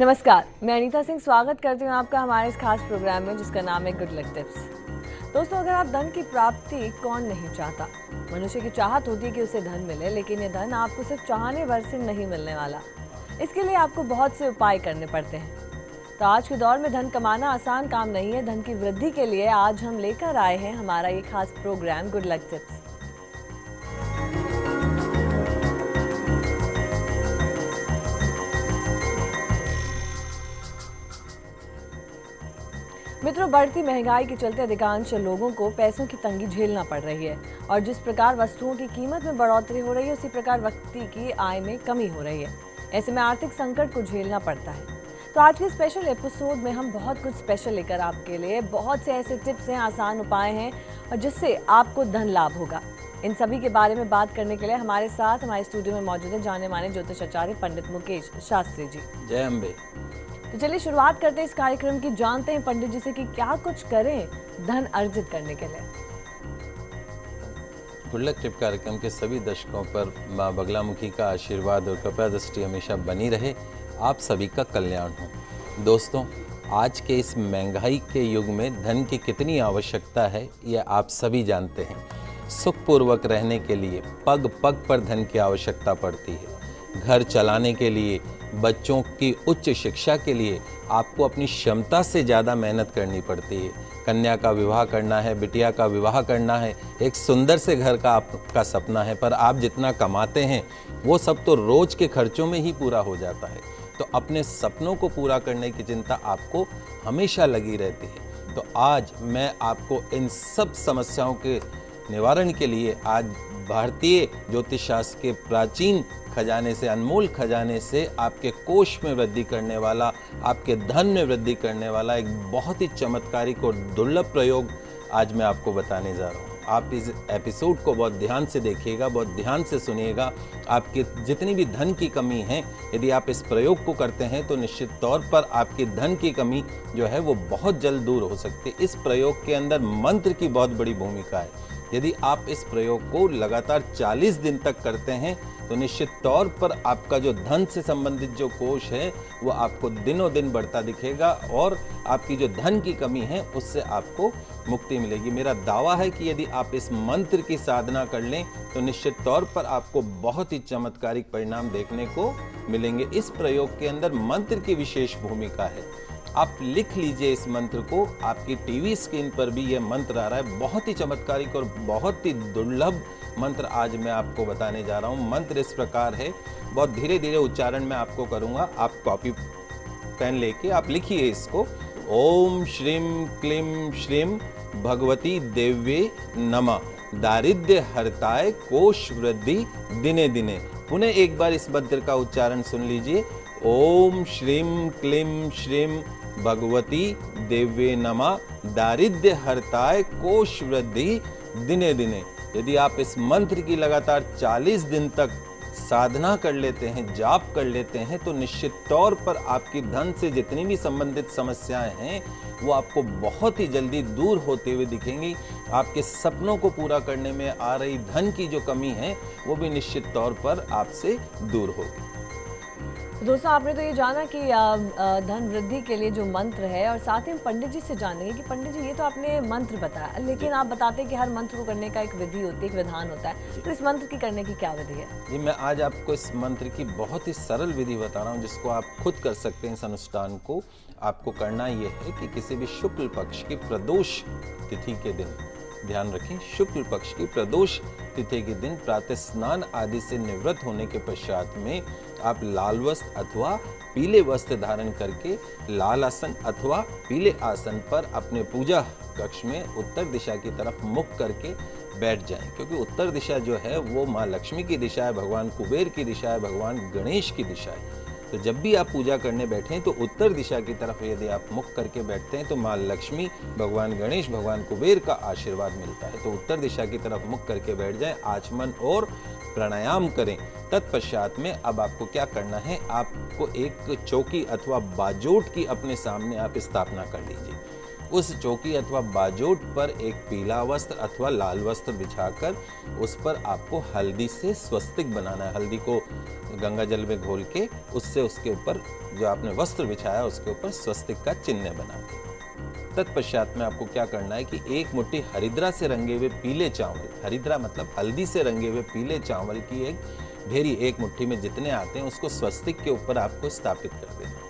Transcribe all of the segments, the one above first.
नमस्कार, मैं अनीता सिंह स्वागत करती हूँ आपका हमारे इस खास प्रोग्राम में जिसका नाम है गुड लक टिप्स। दोस्तों, अगर आप धन की प्राप्ति कौन नहीं चाहता। मनुष्य की चाहत होती है कि उसे धन मिले, लेकिन ये धन आपको सिर्फ चाहने भर से नहीं मिलने वाला। इसके लिए आपको बहुत से उपाय करने पड़ते हैं। तो आज के दौर में धन कमाना आसान काम नहीं है। धन की वृद्धि के लिए आज हम लेकर आए हैं हमारा ये खास प्रोग्राम गुड लक टिप्स। मित्रों, बढ़ती महंगाई के चलते अधिकांश लोगों को पैसों की तंगी झेलना पड़ रही है और जिस प्रकार वस्तुओं की कीमत में बढ़ोतरी हो रही है, उसी प्रकार व्यक्ति की आय में कमी हो रही है। ऐसे में आर्थिक संकट को झेलना पड़ता है। तो आज के स्पेशल एपिसोड में हम बहुत कुछ स्पेशल लेकर आपके लिए बहुत से ऐसे टिप्स हैं, आसान उपाय हैं और जिससे आपको धन लाभ होगा। इन सभी के बारे में बात करने के लिए हमारे साथ हमारे स्टूडियो में मौजूद है जाने माने ज्योतिष आचार्य पंडित मुकेश शास्त्री जी। जय अम्बे। तो चलिए शुरुआत करते हैं इस कार्यक्रम की। जानते हैं पंडित जी से कि क्या कुछ करें धन अर्जित करने के लिए। गुड लक टिप कार्यक्रम के सभी दर्शकों पर माँ बगलामुखी का आशीर्वाद और कृपा दृष्टि हमेशा बनी रहे। आप सभी का कल्याण हो। दोस्तों, आज के इस महंगाई के युग में धन की कितनी आवश्यकता है यह आप सभी जानते हैं। सुखपूर्वक रहने के लिए पग पग पर धन की आवश्यकता पड़ती है। घर चलाने के लिए, बच्चों की उच्च शिक्षा के लिए आपको अपनी क्षमता से ज़्यादा मेहनत करनी पड़ती है। कन्या का विवाह करना है, बिटिया का विवाह करना है, एक सुंदर से घर का आपका सपना है, पर आप जितना कमाते हैं वो सब तो रोज के खर्चों में ही पूरा हो जाता है। तो अपने सपनों को पूरा करने की चिंता आपको हमेशा लगी रहती है। तो आज मैं आपको इन सब समस्याओं के निवारण के लिए आज भारतीय ज्योतिष शास्त्र के प्राचीन खजाने से, अनमोल खजाने से आपके कोष में वृद्धि करने वाला, आपके धन में वृद्धि करने वाला एक बहुत ही चमत्कारिक और दुर्लभ प्रयोग आज मैं आपको बताने जा रहा हूँ। आप इस एपिसोड को बहुत ध्यान से देखिएगा, बहुत ध्यान से सुनिएगा। आपकी जितनी भी धन की कमी है, यदि आप इस प्रयोग को करते हैं तो निश्चित तौर पर आपकी धन की कमी जो है वो बहुत जल्द दूर हो सकती है। इस प्रयोग के अंदर मंत्र की बहुत बड़ी भूमिका है। यदि आप इस प्रयोग को लगातार 40 दिन तक करते हैं तो निश्चित तौर पर आपका जो धन से संबंधित जो कोष है वो आपको दिनों दिन बढ़ता दिखेगा और आपकी जो धन की कमी है उससे आपको मुक्ति मिलेगी। मेरा दावा है कि यदि आप इस मंत्र की साधना कर लें तो निश्चित तौर पर आपको बहुत ही चमत्कारिक परिणाम देखने को मिलेंगे। इस प्रयोग के अंदर मंत्र की विशेष भूमिका है। आप लिख लीजिए इस मंत्र को। आपकी टीवी स्क्रीन पर भी यह मंत्र आ रहा है। बहुत ही चमत्कारिक और बहुत ही दुर्लभ मंत्र आज मैं आपको बताने जा रहा हूँ। मंत्र इस प्रकार है, बहुत धीरे धीरे उच्चारण मैं आपको करूँगा। आप कॉपी पेन लेके आप लिखिए इसको। ओम श्रीम क्लीम श्रीम भगवती देव्ये नमः दारिद्र्य हरताय कोश वृद्धि दिने दिने। पुनः एक बार इस मंत्र का उच्चारण सुन लीजिए। ओम श्रीम क्लीम श्रीम भगवती देव्ये नमः दारिद्र्य हरताय कोश वृद्धि दिने दिने। यदि आप इस मंत्र की लगातार 40 दिन तक साधना कर लेते हैं, जाप कर लेते हैं, तो निश्चित तौर पर आपकी धन से जितनी भी संबंधित समस्याएं हैं वो आपको बहुत ही जल्दी दूर होते हुए दिखेंगी। आपके सपनों को पूरा करने में आ रही धन की जो कमी है वो भी निश्चित तौर पर आपसे दूर होगी। दोस्तों, आपने तो ये जाना कि धन वृद्धि के लिए जो मंत्र है, और साथ ही हम पंडित जी से जानेंगे कि पंडित जी ये तो आपने मंत्र बताया, लेकिन आप बताते हैं कि हर मंत्र को करने का एक विधि होती है, एक विधान होता है। तो इस मंत्र की करने की क्या विधि है? जी, मैं आज आपको इस मंत्र की बहुत ही सरल विधि बता रहा हूँ जिसको आप खुद कर सकते हैं। इस अनुष्ठान को आपको करना ये है कि किसी भी शुक्ल पक्ष की प्रदोष तिथि के दिन, ध्यान रखें, शुक्ल पक्ष की प्रदोष तिथि के दिन प्रातः स्नान आदि से निवृत्त होने के पश्चात में आप लाल वस्त्र अथवा पीले वस्त्र धारण करके लाल आसन अथवा पीले आसन पर अपने पूजा कक्ष में उत्तर दिशा की तरफ मुख करके बैठ जाएं। क्योंकि उत्तर दिशा जो है वो माँ लक्ष्मी की दिशा है, भगवान कुबेर की दिशा है, भगवान गणेश की दिशा है। तो जब भी आप पूजा करने बैठें तो उत्तर दिशा की तरफ यदि आप मुख करके बैठते हैं तो माँ लक्ष्मी, भगवान गणेश, भगवान कुबेर का आशीर्वाद मिलता है। तो उत्तर दिशा की तरफ मुख करके बैठ जाएं, आचमन और प्राणायाम करें। तत्पश्चात में अब आपको क्या करना है, आपको एक चौकी अथवा बाजोट की अपने सामने आप स्थापना कर लीजिए। उस चौकी अथवा बाजोट पर एक पीला वस्त्र अथवा लाल वस्त्र बिछाकर उस पर आपको हल्दी से स्वस्तिक बनाना है। हल्दी को गंगा जल में घोल के उससे उसके ऊपर जो आपने वस्त्र बिछाया उसके ऊपर स्वस्तिक का चिन्ह बनाना। तत्पश्चात में आपको क्या करना है कि एक मुट्ठी हरिद्रा से रंगे हुए पीले चावल, हरिद्रा मतलब हल्दी से रंगे हुए पीले चावल की एक ढेरी, एक मुट्ठी में जितने आते हैं उसको स्वस्तिक के ऊपर आपको स्थापित कर देना।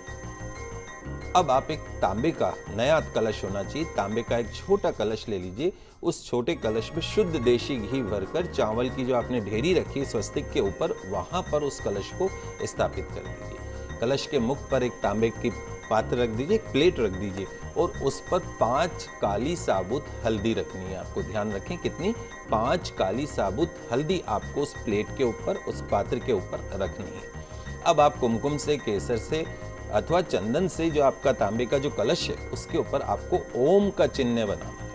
अब आप एक तांबे का नया कलश होना चाहिए, तांबे का एक छोटा कलश ले लीजिए। उस छोटे कलश में शुद्ध देशी घी भरकर चावल की जो आपने ढेरी रखी स्वस्तिक के ऊपर, वहां पर उस कलश को स्थापित कर दीजिए। कलश के मुख पर एक तांबे की पात्र रख दीजिए, एक प्लेट रख दीजिए और उस पर 5 काली साबुत हल्दी रखनी है। आपको ध्यान रखें कितनी, 5 काली साबुत हल्दी आपको उस प्लेट के ऊपर, उस पात्र के ऊपर रखनी है। अब आप कुमकुम से, केसर से अथवा चंदन से जो आपका तांबे का जो कलश है उसके ऊपर आपको ओम का चिन्ह बनाना है।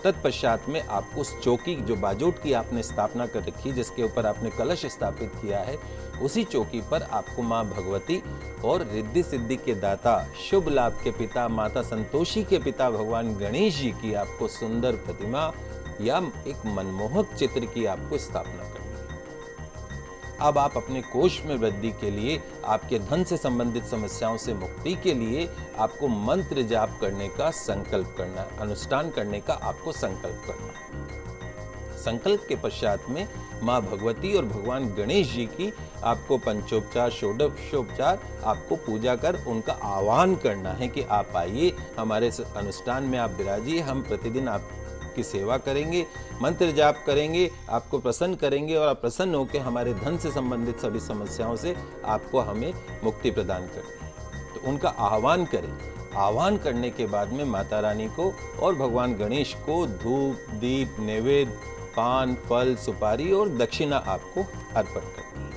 तत्पश्चात में आपको उस चौकी जो बाजोट की आपने स्थापना कर रखी है, जिसके ऊपर आपने कलश स्थापित किया है, उसी चौकी पर आपको मां भगवती और रिद्धि सिद्धि के दाता, शुभ लाभ के पिता, माता संतोषी के पिता भगवान गणेश जी की आपको सुंदर प्रतिमा या एक मनमोहक चित्र की आपको स्थापना करनी है। अब आप अपने कोष में वृद्धि के लिए, आपके धन से संबंधित समस्याओं से मुक्ति के लिए आपको मंत्र जाप करने का संकल्प करना है, अनुष्ठान करने का आपको संकल्प करना है। संकल्प के पश्चात में मां भगवती और भगवान गणेश जी की आपको पंचोपचार, षोडशोपचार आपको पूजा कर उनका आह्वान करना है कि आप आइए, हमारे अनुष्ठान में आप विराजिए, हम प्रतिदिन आपकी सेवा करेंगे, मंत्र जाप करेंगे, आपको प्रसन्न करेंगे और आप प्रसन्न होकर हमारे धन से संबंधित सभी समस्याओं से आपको हमें मुक्ति प्रदान करनी है। तो उनका आह्वान करें। आह्वान करने के बाद में माता रानी को और भगवान गणेश को धूप, दीप, नैवेद्य, पान, फल, सुपारी और दक्षिणा आपको अर्पण करनी है।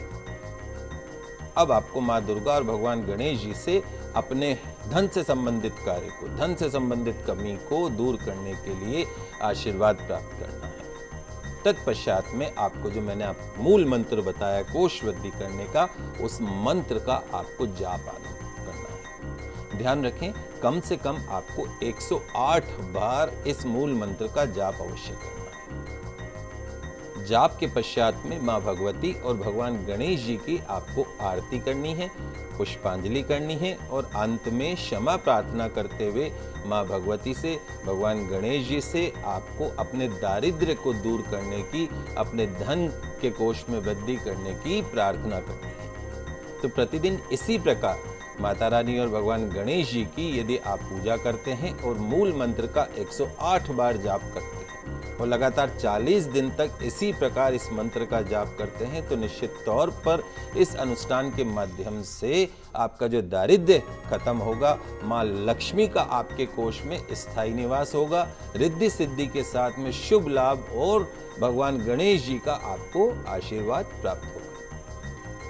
अब आपको माँ दुर्गा और भगवान गणेश जी से अपने धन से संबंधित कार्य को, धन से संबंधित कमी को दूर करने के लिए आशीर्वाद प्राप्त करना है। तत्पश्चात में आपको जो मैंने आप मूल मंत्र बताया कोष वृद्धि करने का, उस मंत्र का आपको जाप करना है। ध्यान रखें, कम से कम आपको 108 बार इस मूल मंत्र का जाप अवश्य करना है। जाप के पश्चात में मां भगवती और भगवान गणेश जी की आपको आरती करनी है, पुष्पांजलि करनी है और अंत में क्षमा प्रार्थना करते हुए मां भगवती से, भगवान गणेश जी से आपको अपने दारिद्र्य को दूर करने की, अपने धन के कोष में वृद्धि करने की प्रार्थना करनी है। तो प्रतिदिन इसी प्रकार माता रानी और भगवान गणेश जी की यदि आप पूजा करते हैं और मूल मंत्र का 108 बार जाप करते हैं और लगातार 40 दिन तक इसी प्रकार इस मंत्र का जाप करते हैं, तो निश्चित तौर पर इस अनुष्ठान के माध्यम से आपका जो दारिद्र्य खत्म होगा, माँ लक्ष्मी का आपके कोष में स्थायी निवास होगा, रिद्धि सिद्धि के साथ में शुभ लाभ और भगवान गणेश जी का आपको आशीर्वाद प्राप्त होगा।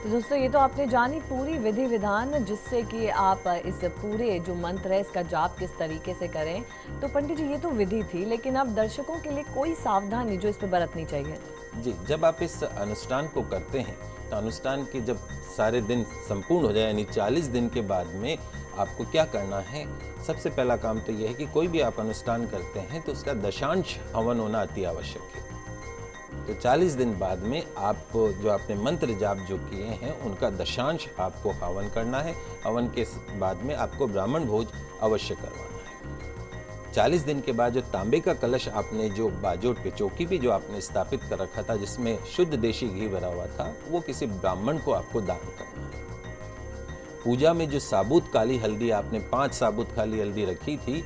तो दोस्तों, ये तो आपने जानी पूरी विधि विधान, जिससे कि आप इस पूरे जो मंत्र है इसका जाप किस तरीके से करें। तो पंडित जी, ये तो विधि थी, लेकिन अब दर्शकों के लिए कोई सावधानी जो इस पर बरतनी चाहिए? जी, जब आप इस अनुष्ठान को करते हैं तो अनुष्ठान के जब सारे दिन संपूर्ण हो जाए, यानी 40 दिन के बाद में आपको क्या करना है, सबसे पहला काम तो यह है कि कोई भी आप अनुष्ठान करते हैं तो उसका दशांश हवन होना अति आवश्यक है। तो 40 दिन बाद में आप जो आपने मंत्र जाप जो किए हैं उनका दशांश आपको हवन करना है। हवन के बाद में आपको ब्राह्मण भोज अवश्य करवाना है। 40 दिन के बाद जो तांबे का कलश आपने जो बाजोट पे, चौकी पे जो आपने स्थापित कर रखा था, जिसमें शुद्ध देशी घी भरा हुआ था, वो किसी ब्राह्मण को आपको दान करना है। पूजा में जो साबुत काली हल्दी आपने 5 साबुत काली हल्दी रखी थी,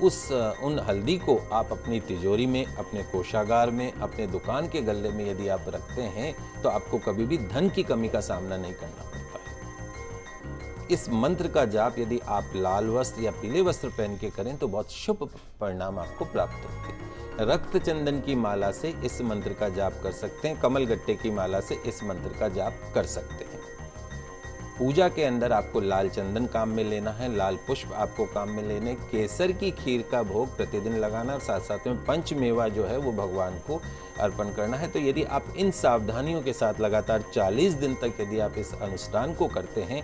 उन हल्दी को आप अपनी तिजोरी में, अपने कोषागार में, अपने दुकान के गल्ले में यदि आप रखते हैं तो आपको कभी भी धन की कमी का सामना नहीं करना पड़ता है। इस मंत्र का जाप यदि आप लाल वस्त्र या पीले वस्त्र पहन के करें तो बहुत शुभ परिणाम आपको प्राप्त होते हैं। रक्त चंदन की माला से इस मंत्र का जाप कर सकते हैं, कमल गट्टे की माला से इस मंत्र का जाप कर सकते हैं। पूजा के अंदर आपको लाल चंदन काम में लेना है, लाल पुष्प आपको काम में लेने, केसर की खीर का भोग प्रतिदिन लगाना और साथ साथ में पंचमेवा जो है वो भगवान को अर्पण करना है। तो यदि आप इन सावधानियों के साथ लगातार 40 दिन तक यदि आप इस अनुष्ठान को करते हैं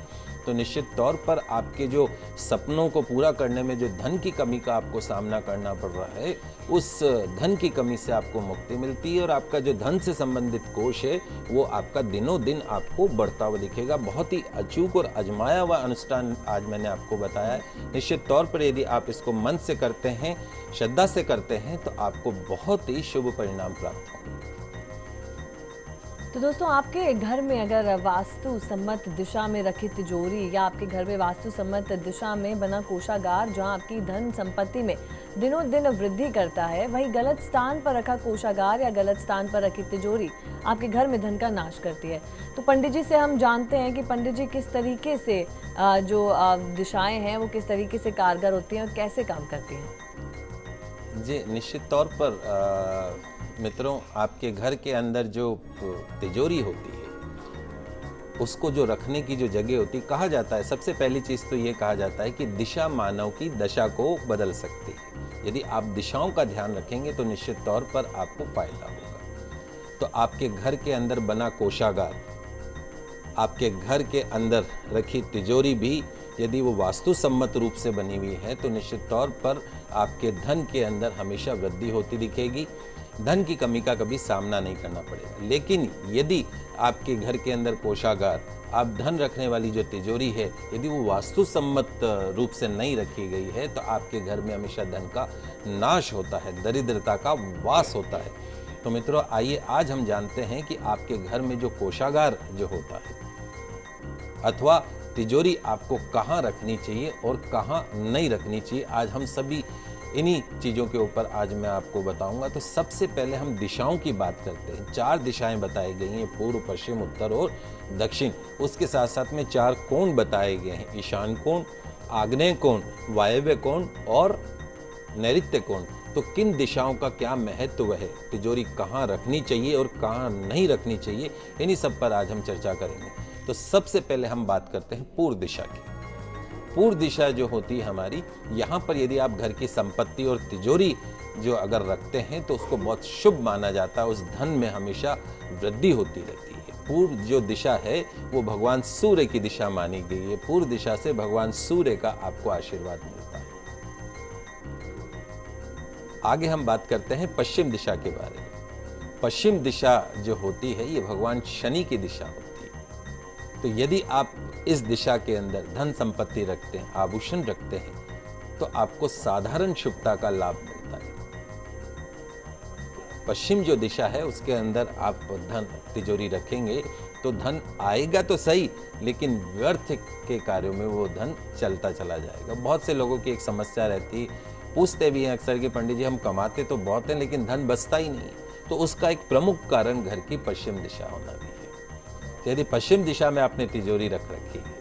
तो निश्चित तौर पर आपके जो सपनों को पूरा करने में जो धन की कमी का आपको सामना करना पड़ रहा है, उस धन की कमी से आपको मुक्ति मिलती है और आपका जो धन से संबंधित कोष है वो आपका दिनों दिन आपको बढ़ता हुआ दिखेगा। बहुत ही अचूक और आजमाया हुआ अनुष्ठान आज मैंने आपको बताया है। निश्चित तौर पर यदि आप इसको मन से करते हैं, श्रद्धा से करते हैं, तो आपको बहुत ही शुभ परिणाम प्राप्त होंगे। तो दोस्तों, आपके घर में अगर वास्तु सम्मत दिशा में रखी तिजोरी या आपके घर में वास्तु सम्मत दिशा में बना कोषागार जहां आपकी धन संपत्ति में दिनों दिन वृद्धि करता है, वहीं गलत स्थान पर रखा कोषागार या गलत स्थान पर रखी तिजोरी आपके घर में धन का नाश करती है, तो पंडित जी से हम जानते हैं कि पंडित जी किस तरीके से जो दिशाएं हैं वो किस तरीके से कारगर होती हैं और कैसे काम करती हैं। जी, निश्चित तौर पर मित्रों, आपके घर के अंदर जो तिजोरी होती है उसको जो रखने की जो जगह होती है, कहा जाता है, सबसे पहली चीज़ तो ये कहा जाता है कि दिशा मानव की दशा को बदल सकती है। यदि आप दिशाओं का ध्यान रखेंगे तो निश्चित तौर पर आपको फायदा होगा। तो आपके घर के अंदर बना कोषागार, आपके घर के अंदर रखी तिजोरी भी यदि वो वास्तु सम्मत रूप से बनी हुई है तो निश्चित तौर पर आपके धन के अंदर हमेशा वृद्धि होती दिखेगी। धन की कमी का कभी सामना नहीं करना पड़ेगा। लेकिन यदि आपके घर के अंदर कोषागार, आप धन रखने वाली जो तिजोरी है, यदि वो वास्तु सम्मत रूप से नहीं रखी गई है तो आपके घर में हमेशा धन का नाश होता है, दरिद्रता का वास होता है। तो मित्रों, आइए आज हम जानते हैं कि आपके घर में जो कोषागार जो होता है अथवा तिजोरी आपको कहाँ रखनी चाहिए और कहाँ नहीं रखनी चाहिए, आज हम सभी इन्हीं चीज़ों के ऊपर आज मैं आपको बताऊंगा। तो सबसे पहले हम दिशाओं की बात करते हैं। 4 दिशाएं बताई गई हैं, पूर्व, पश्चिम, उत्तर और दक्षिण। उसके साथ साथ में 4 कोण बताए गए हैं, ईशान कोण, आग्नेय कोण, वायव्य कोण और नैऋत्य कोण। तो किन दिशाओं का क्या महत्व है, तिजोरी कहाँ रखनी चाहिए और कहाँ नहीं रखनी चाहिए, इन्हीं सब पर आज हम चर्चा करेंगे। तो सबसे पहले हम बात करते हैं पूर्व दिशा की। पूर्व दिशा जो होती है हमारी, यहाँ पर यदि आप घर की संपत्ति और तिजोरी जो अगर रखते हैं तो उसको बहुत शुभ माना जाता है, उस धन में हमेशा वृद्धि होती रहती है। पूर्व जो दिशा है वो भगवान सूर्य की दिशा मानी गई है। पूर्व दिशा से भगवान सूर्य का आपको आशीर्वाद मिलता है। आगे हम बात करते हैं पश्चिम दिशा के बारे में। पश्चिम दिशा जो होती है ये भगवान शनि की दिशा होती है। तो यदि आप इस दिशा के अंदर धन संपत्ति रखते हैं, आभूषण रखते हैं, तो आपको साधारण शुभता का लाभ मिलता है। पश्चिम जो दिशा है उसके अंदर आप धन तिजोरी रखेंगे तो धन आएगा तो सही, लेकिन व्यर्थ के कार्यों में वो धन चलता चला जाएगा। बहुत से लोगों की एक समस्या रहती है, पूछते भी हैं अक्सर कि पंडित जी हम कमाते तो बहुत हैं लेकिन धन बचता ही नहीं है। तो उसका एक प्रमुख कारण घर की पश्चिम दिशा होना भी है। यदि पश्चिम दिशा में आपने तिजोरी रख रखी है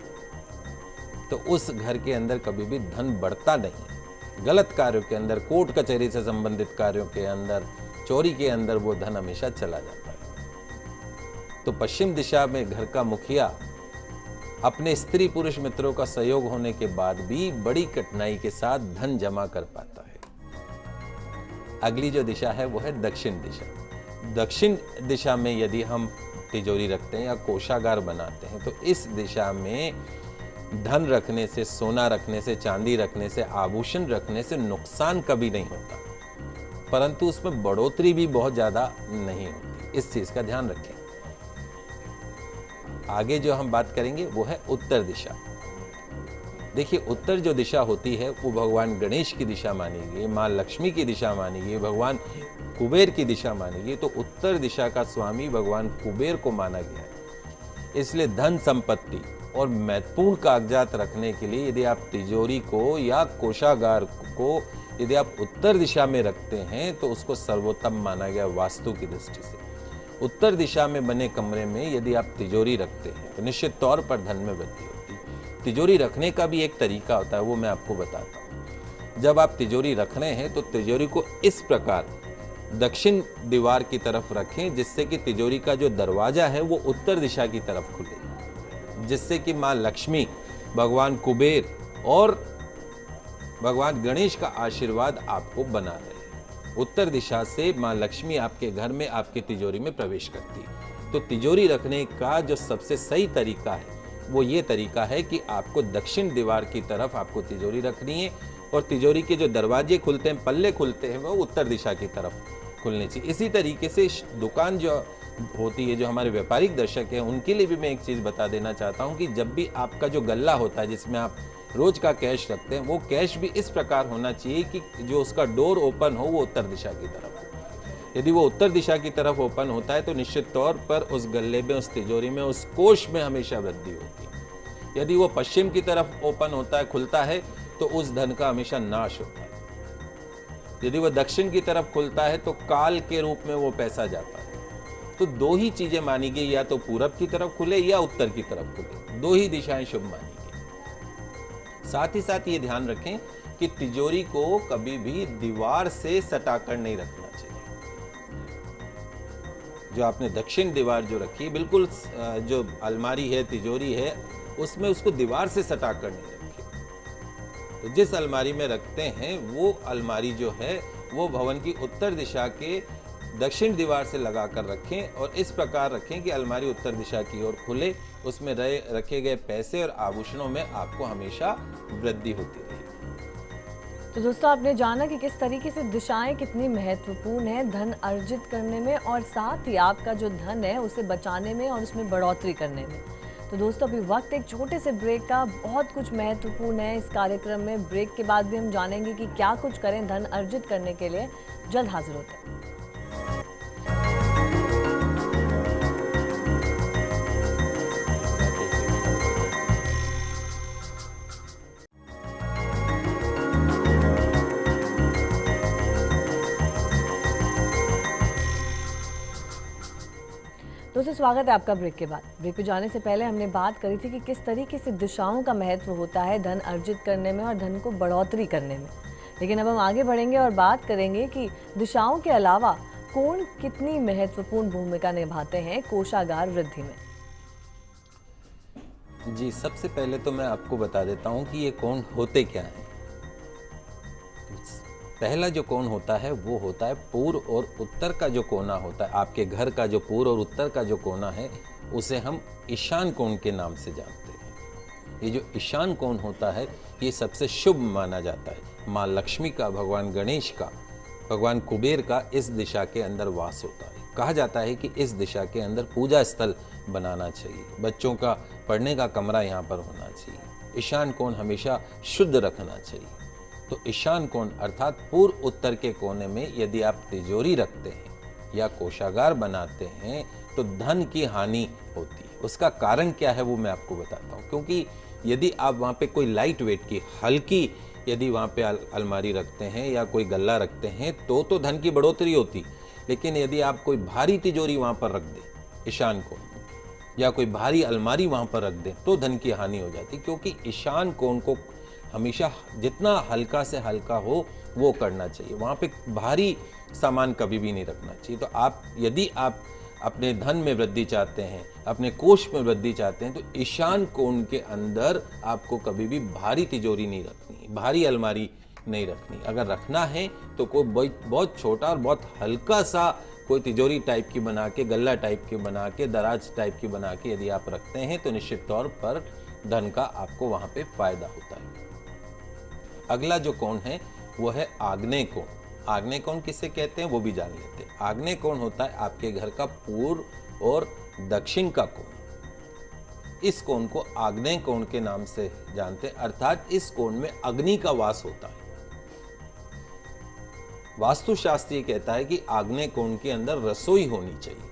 तो उस घर के अंदर कभी भी धन बढ़ता नहीं। गलत कार्यों के अंदर, कोर्ट कचहरी से संबंधित कार्यों के अंदर, चोरी के अंदर वो धन हमेशा चला जाता है। तो पश्चिम दिशा में घर का मुखिया अपने स्त्री पुरुष मित्रों का सहयोग होने के बाद भी बड़ी कठिनाई के साथ धन जमा कर पाता है। अगली जो दिशा है वो है दक्षिण दिशा। दक्षिण दिशा में यदि हम तिजोरी रखते हैं या कोषागार बनाते हैं तो इस दिशा में धन रखने से, सोना रखने से, चांदी रखने से, आभूषण रखने से नुकसान कभी नहीं होता, परंतु उसमें बढ़ोतरी भी बहुत ज्यादा नहीं होती। इस चीज का ध्यान रखें। आगे जो हम बात करेंगे वो है उत्तर दिशा। देखिए, उत्तर जो दिशा होती है वो भगवान गणेश की दिशा मानी गई, माँ लक्ष्मी की दिशा मानी गई, भगवान कुबेर की दिशा मानी गई। तो उत्तर दिशा का स्वामी भगवान कुबेर को माना गया है। इसलिए धन संपत्ति और महत्वपूर्ण कागजात रखने के लिए यदि आप तिजोरी को या कोषागार को यदि आप उत्तर दिशा में रखते हैं तो उसको सर्वोत्तम माना गया वास्तु की दृष्टि से। उत्तर दिशा में बने कमरे में यदि आप तिजोरी रखते हैं तो निश्चित तौर पर धन में वृद्धि होती है। तिजोरी रखने का भी एक तरीका होता है, वो मैं आपको बताता हूँ। जब आप तिजोरी रख रहे हैं तो तिजोरी को इस प्रकार दक्षिण दीवार की तरफ रखें जिससे कि तिजोरी का जो दरवाजा है वो उत्तर दिशा की तरफ खुले, जिससे कि माँ लक्ष्मी, भगवान कुबेर और भगवान गणेश का आशीर्वाद आपको बना रहे। उत्तर दिशा से माँ लक्ष्मी आपके घर में, आपकी तिजोरी में प्रवेश करती है। तो तिजोरी रखने का जो सबसे सही तरीका है वो ये तरीका है कि आपको दक्षिण दीवार की तरफ आपको तिजोरी रखनी है और तिजोरी के जो दरवाजे खुलते हैं, पल्ले खुलते हैं, वो उत्तर दिशा की तरफ खुलनी चाहिए। इसी तरीके से दुकान जो होती है, जो हमारे व्यापारिक दर्शक हैं, उनके लिए भी मैं एक चीज़ बता देना चाहता हूँ कि जब भी आपका जो गल्ला होता है जिसमें आप रोज का कैश रखते हैं, वो कैश भी इस प्रकार होना चाहिए कि जो उसका डोर ओपन हो वो उत्तर दिशा की तरफ हो। यदि वो उत्तर दिशा की तरफ ओपन होता है तो निश्चित तौर पर उस गल्ले में, उस तिजोरी में, उस कोष में हमेशा वृद्धि होती है। यदि वो पश्चिम की तरफ ओपन होता है, खुलता है, तो उस धन का हमेशा नाश होता है। यदि वो दक्षिण की तरफ खुलता है तो काल के रूप में वो पैसा जाता है। तो दो ही चीजें मानी गई, या तो पूरब की तरफ खुले या उत्तर की तरफ खुले, दो ही दिशाएं शुभ मानी गई। साथ ही साथ ये ध्यान रखें कि तिजोरी को कभी भी दीवार से सटाकर नहीं रखना चाहिए। जो आपने दक्षिण दीवार जो रखी है, बिल्कुल जो अलमारी है, तिजोरी है, उसमें उसको दीवार से सटाकर नहीं रखें। तो जिस अलमारी में रखते हैं वो अलमारी जो है वो भवन की उत्तर दिशा के दक्षिण दीवार से लगाकर रखें और इस प्रकार रखें कि अलमारी उत्तर दिशा की ओर खुले, उसमें रखे गए पैसे और आभूषणों में आपको हमेशा वृद्धि होती रहे। तो दोस्तों, आपने जाना कि किस तरीके से दिशाएं कितनी महत्वपूर्ण है धन अर्जित करने में और साथ ही आपका जो धन है उसे बचाने में और उसमें बढ़ोतरी करने में। तो दोस्तों, अभी वक्त एक छोटे से ब्रेक का। बहुत कुछ महत्वपूर्ण है इस कार्यक्रम में। ब्रेक के बाद भी हम जानेंगे कि क्या कुछ करें धन अर्जित करने के लिए। जल्द हाजिर होते हैं। दोस्तों, स्वागत है आपका ब्रेक के बाद। ब्रेक पे जाने से पहले हमने बात करी थी कि किस तरीके से दिशाओं का महत्व होता है धन अर्जित करने में और धन को बढ़ोतरी करने में। लेकिन अब हम आगे बढ़ेंगे और बात करेंगे कि दिशाओं के अलावा कोण कितनी महत्वपूर्ण भूमिका निभाते हैं कोषागार वृद्धि में। जी, सबसे पहले तो मैं आपको बता देता हूं कि ये कोण होते क्या हैं। पहला जो कोण होता है वो होता है पूर्व और उत्तर का जो कोना होता है। आपके घर का जो पूर्व और उत्तर का जो कोना है उसे हम ईशान कोण के नाम से जानते हैं। ये जो ईशान कोण होता है ये सबसे शुभ माना जाता है। माँ लक्ष्मी का, भगवान गणेश का, भगवान कुबेर का इस दिशा के अंदर वास होता है। कहा जाता है कि इस दिशा के अंदर पूजा स्थल बनाना चाहिए, बच्चों का पढ़ने का कमरा यहाँ पर होना चाहिए। ईशान कोण हमेशा शुद्ध रखना चाहिए। तो ईशान कोण अर्थात पूर्व उत्तर के कोने में यदि आप तिजोरी रखते हैं या कोषागार बनाते हैं तो धन की हानि होती है। उसका कारण क्या है वो मैं आपको बताता हूँ। क्योंकि यदि आप वहाँ पे कोई लाइट वेट की, हल्की यदि वहाँ पे अलमारी रखते हैं या कोई गल्ला रखते हैं तो धन की बढ़ोतरी होती। लेकिन यदि आप कोई भारी तिजोरी वहाँ पर रख दें ईशान कोण, या कोई भारी अलमारी वहाँ पर रख दें तो धन की हानि हो जाती। क्योंकि ईशान कोण को हमेशा जितना हल्का से हल्का हो वो करना चाहिए। वहाँ पे भारी सामान कभी भी नहीं रखना चाहिए। तो यदि आप अपने धन में वृद्धि चाहते हैं, अपने कोष में वृद्धि चाहते हैं, तो ईशान कोण के अंदर आपको कभी भी भारी तिजोरी नहीं रखनी, भारी अलमारी नहीं रखनी। अगर रखना है तो कोई बहुत छोटा और बहुत हल्का सा कोई तिजोरी टाइप की बना के, गल्ला टाइप की बना के, दराज टाइप की बना के यदि आप रखते हैं तो निश्चित तौर पर धन का आपको वहाँ पे फायदा होता है। अगला जो कोण है वो है आग्नेय कोण। आग्नेय कोण किसे कहते हैं वो भी जान लेते हैं। आग्नेय कोण होता है आपके घर का पूर्व और दक्षिण का कोण। इस कोण को आग्नेय कोण के नाम से जानते हैं। अर्थात इस कोण में अग्नि का वास होता है। वास्तुशास्त्र ये कहता है कि आग्नेय कोण के अंदर रसोई होनी चाहिए।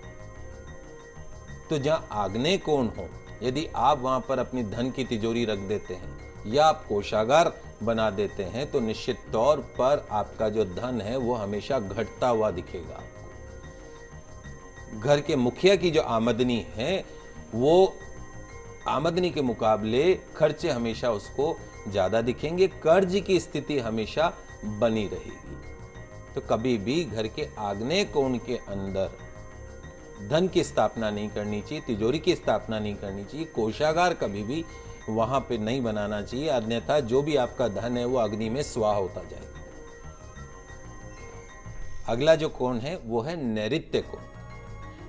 तो जहां आग्नेय कोण हो, यदि आप वहां पर अपनी धन की तिजोरी रख देते हैं या आप कोषागार बना देते हैं तो निश्चित तौर पर आपका जो धन है वो हमेशा घटता हुआ दिखेगा आपको। घर के मुखिया की जो आमदनी है वो आमदनी के मुकाबले खर्चे हमेशा उसको ज्यादा दिखेंगे। कर्ज की स्थिति हमेशा बनी रहेगी। तो कभी भी घर के आग्नेय कोण के अंदर धन की स्थापना नहीं करनी चाहिए, तिजोरी की स्थापना नहीं करनी चाहिए, कोषागार कभी भी वहां पे नहीं बनाना चाहिए। अन्यथा जो भी आपका धन है वो अग्नि में स्वाह होता जाएगा। अगला जो कोण है वो है नैऋत्य कोण।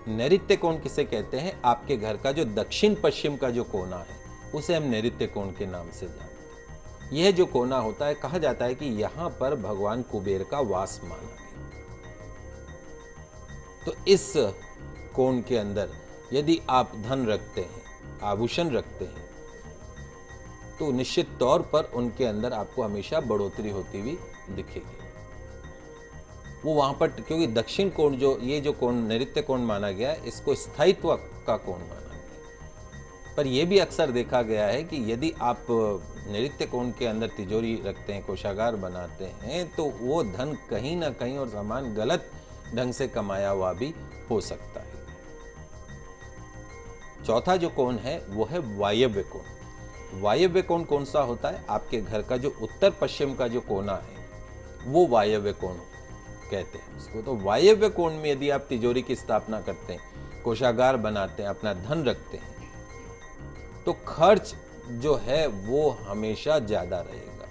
नैऋत्य कोण किसे कहते हैं? आपके घर का जो दक्षिण पश्चिम का जो कोना है उसे हम नैऋत्य कोण के नाम से जानते हैं। यह जो कोना होता है, कहा जाता है कि यहाँ पर भगवान कुबेर का वास माना गया। तो इस कोण के अंदर यदि आप धन रखते हैं, आभूषण रखते हैं, तो निश्चित तौर पर उनके अंदर आपको हमेशा बढ़ोतरी होती हुई दिखेगी। वो वहां पर, क्योंकि दक्षिण कोण ये जो कोण नैऋत्य कोण माना गया है, इसको स्थायित्व का कोण माना गया। पर यह भी अक्सर देखा गया है कि यदि आप नैऋत्य कोण के अंदर तिजोरी रखते हैं, कोषागार बनाते हैं, तो वो धन कहीं ना कहीं और सामान गलत ढंग से कमाया हुआ भी हो सकता है। चौथा जो कोण है वो है वायव्य कोण। वायव्य कोण कौन सा होता है? आपके घर का जो उत्तर पश्चिम का जो कोना है वो वायव्य कोण कहते हैं उसको। तो वायव्य कोण में यदि आप तिजोरी की स्थापना करते हैं, कोषागार बनाते हैं, अपना धन रखते हैं, तो खर्च जो है वो हमेशा ज्यादा रहेगा।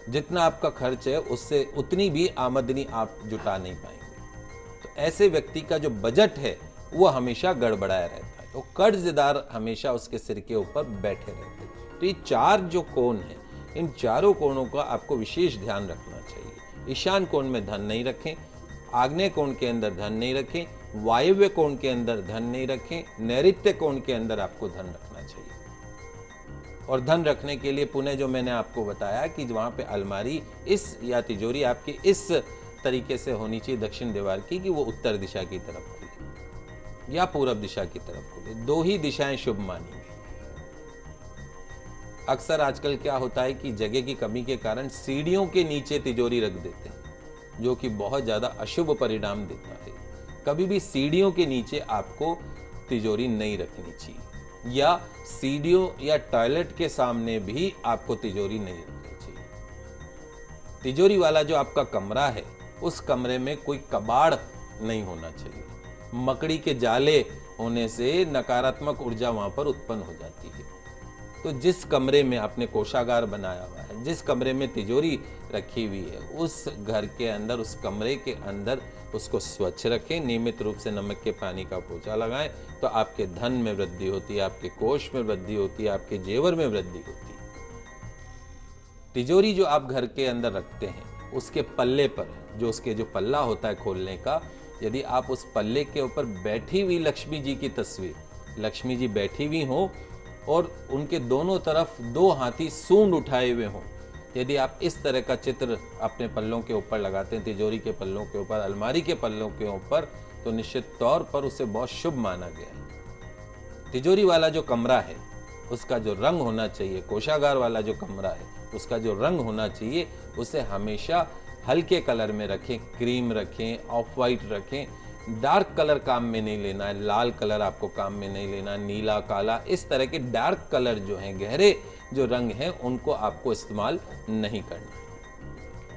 जितना आपका खर्च है उससे उतनी भी आमदनी आप जुटा नहीं पाएंगे। तो ऐसे व्यक्ति का जो बजट है वो हमेशा गड़बड़ाया रहता है। तो कर्जदार हमेशा उसके सिर के ऊपर बैठे रहते हैं। तो ये चार जो कोण हैं, इन चारों कोणों का आपको विशेष ध्यान रखना चाहिए। ईशान कोण में धन नहीं रखें, आग्नेय कोण के अंदर धन नहीं रखें, वायव्य कोण के अंदर धन नहीं रखें, नैऋत्य कोण के अंदर आपको धन रखना चाहिए। और धन रखने के लिए पुनः जो मैंने आपको बताया कि वहां पे अलमारी इस या तिजोरी आपकी इस तरीके से होनी चाहिए दक्षिण दीवार की कि वो उत्तर दिशा की तरफ खुले या पूरब दिशा की तरफ खुले। दो ही दिशाएं शुभ मानी गई। अक्सर आजकल क्या होता है कि जगह की कमी के कारण सीढ़ियों के नीचे तिजोरी रख देते हैं, जो कि बहुत ज्यादा अशुभ परिणाम देता है। कभी भी सीढ़ियों के नीचे आपको तिजोरी नहीं रखनी चाहिए, या सीढ़ियों या टॉयलेट के सामने भी आपको तिजोरी नहीं रखनी चाहिए। तिजोरी वाला जो आपका कमरा है, उस कमरे में कोई कबाड़ नहीं होना चाहिए। मकड़ी के जाले होने से नकारात्मक ऊर्जा वहां पर उत्पन्न हो जाती है। तो जिस कमरे में आपने कोषागार बनाया हुआ है, जिस कमरे में तिजोरी रखी हुई है, उस घर के अंदर, उस कमरे के अंदर उसको स्वच्छ रखें। नियमित रूप से नमक के पानी का पोछा लगाएं, तो आपके धन में वृद्धि होती है, आपके कोष में वृद्धि होती है, आपके जेवर में वृद्धि होती है। तिजोरी जो आप घर के अंदर रखते हैं, उसके पल्ले पर जो उसके जो पल्ला होता है खोलने का, यदि आप उस पल्ले के ऊपर बैठी हुई लक्ष्मी जी की तस्वीर, लक्ष्मी जी बैठी हुई हो और उनके दोनों तरफ दो हाथी सूंड उठाए हुए हों, यदि आप इस तरह का चित्र अपने पल्लों के ऊपर लगाते हैं, तिजोरी के पल्लों के ऊपर, अलमारी के पल्लों के ऊपर, तो निश्चित तौर पर उसे बहुत शुभ माना गया है। तिजोरी वाला जो कमरा है उसका जो रंग होना चाहिए, कोषागार वाला जो कमरा है उसका जो रंग होना चाहिए, उसे हमेशा हल्के कलर में रखें। क्रीम रखें, ऑफ वाइट रखें। डार्क कलर काम में नहीं लेना है, लाल कलर आपको काम में नहीं लेना, नीला, काला, इस तरह के डार्क कलर जो हैं, गहरे जो रंग हैं, उनको आपको इस्तेमाल नहीं करना है।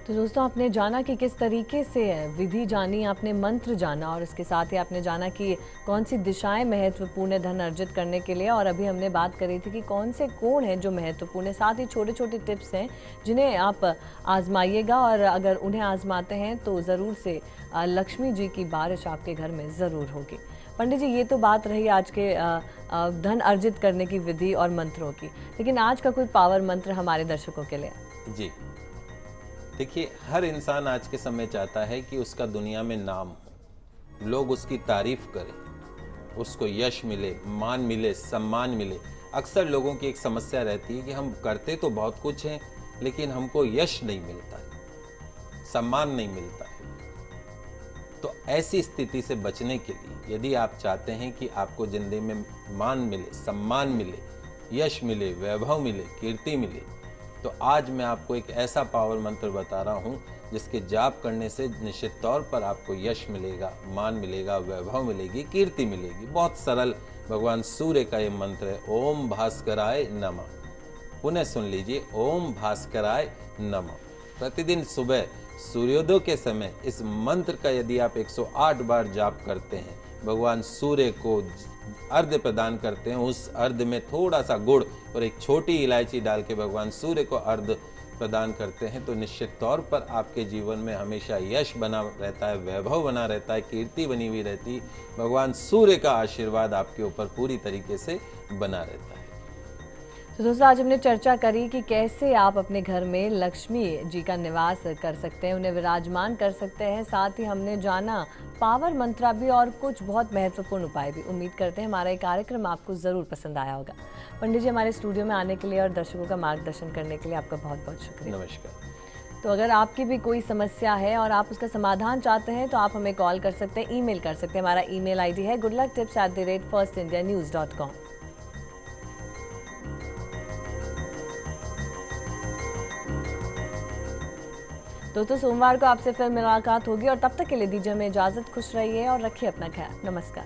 तो दोस्तों, आपने जाना कि किस तरीके से विधि जानी, आपने मंत्र जाना, और इसके साथ ही आपने जाना कि कौन सी दिशाएं महत्वपूर्ण है धन अर्जित करने के लिए। और अभी हमने बात करी थी कि कौन से कोण हैं जो महत्वपूर्ण है। साथ ही छोटे छोटे टिप्स हैं जिन्हें आप आजमाइएगा, और अगर उन्हें आजमाते हैं तो ज़रूर से लक्ष्मी जी की बारिश आपके घर में ज़रूर होगी। पंडित जी, ये तो बात रही आज के धन अर्जित करने की विधि और मंत्रों की, लेकिन आज का कोई पावर मंत्र हमारे दर्शकों के लिए? जी देखिए, हर इंसान आज के समय चाहता है कि उसका दुनिया में नाम हो, लोग उसकी तारीफ करें, उसको यश मिले, मान मिले, सम्मान मिले। अक्सर लोगों की एक समस्या रहती है कि हम करते तो बहुत कुछ हैं, लेकिन हमको यश नहीं मिलता है, सम्मान नहीं मिलता है। तो ऐसी स्थिति से बचने के लिए यदि आप चाहते हैं कि आपको जिंदगी में मान मिले, सम्मान मिले, यश मिले, वैभव मिले, कीर्ति मिले, तो आज मैं आपको एक ऐसा पावर मंत्र बता रहा हूं जिसके जाप करने से निश्चित तौर पर आपको यश मिलेगा, मान मिलेगा, वैभव मिलेगी, कीर्ति मिलेगी। बहुत सरल भगवान सूर्य का ये मंत्र है, ओम भास्कराय नमः। पुनः सुन लीजिए, ओम भास्कराय नमः। प्रतिदिन सुबह सूर्योदय के समय इस मंत्र का यदि आप 108 बार जाप करते हैं, भगवान सूर्य को अर्घ्य प्रदान करते हैं, उस अर्घ्य में थोड़ा सा गुड़ और एक छोटी इलायची डाल के भगवान सूर्य को अर्घ्य प्रदान करते हैं, तो निश्चित तौर पर आपके जीवन में हमेशा यश बना रहता है, वैभव बना रहता है, कीर्ति बनी हुई रहती है। भगवान सूर्य का आशीर्वाद आपके ऊपर पूरी तरीके से बना रहता है। तो दोस्तों आज हमने चर्चा करी कि कैसे आप अपने घर में लक्ष्मी जी का निवास कर सकते हैं, उन्हें विराजमान कर सकते हैं। साथ ही हमने जाना पावर मंत्रा भी और कुछ बहुत महत्वपूर्ण उपाय भी। उम्मीद करते हैं हमारा ये कार्यक्रम आपको ज़रूर पसंद आया होगा। पंडित जी, हमारे स्टूडियो में आने के लिए और दर्शकों का मार्गदर्शन करने के लिए आपका बहुत बहुत शुक्रिया। नमस्कार। तो अगर आपकी भी कोई समस्या है और आप उसका समाधान चाहते हैं तो आप हमें कॉल कर सकते हैं, ईमेल कर सकते हैं। हमारा ईमेल आईडी है goodlucktips@firstindianews.com। दोस्तों सोमवार को आपसे फिर मुलाकात होगी और तब तक के लिए दीजिए हमें इजाजत। खुश रहिए और रखिए अपना ख्याल। नमस्कार।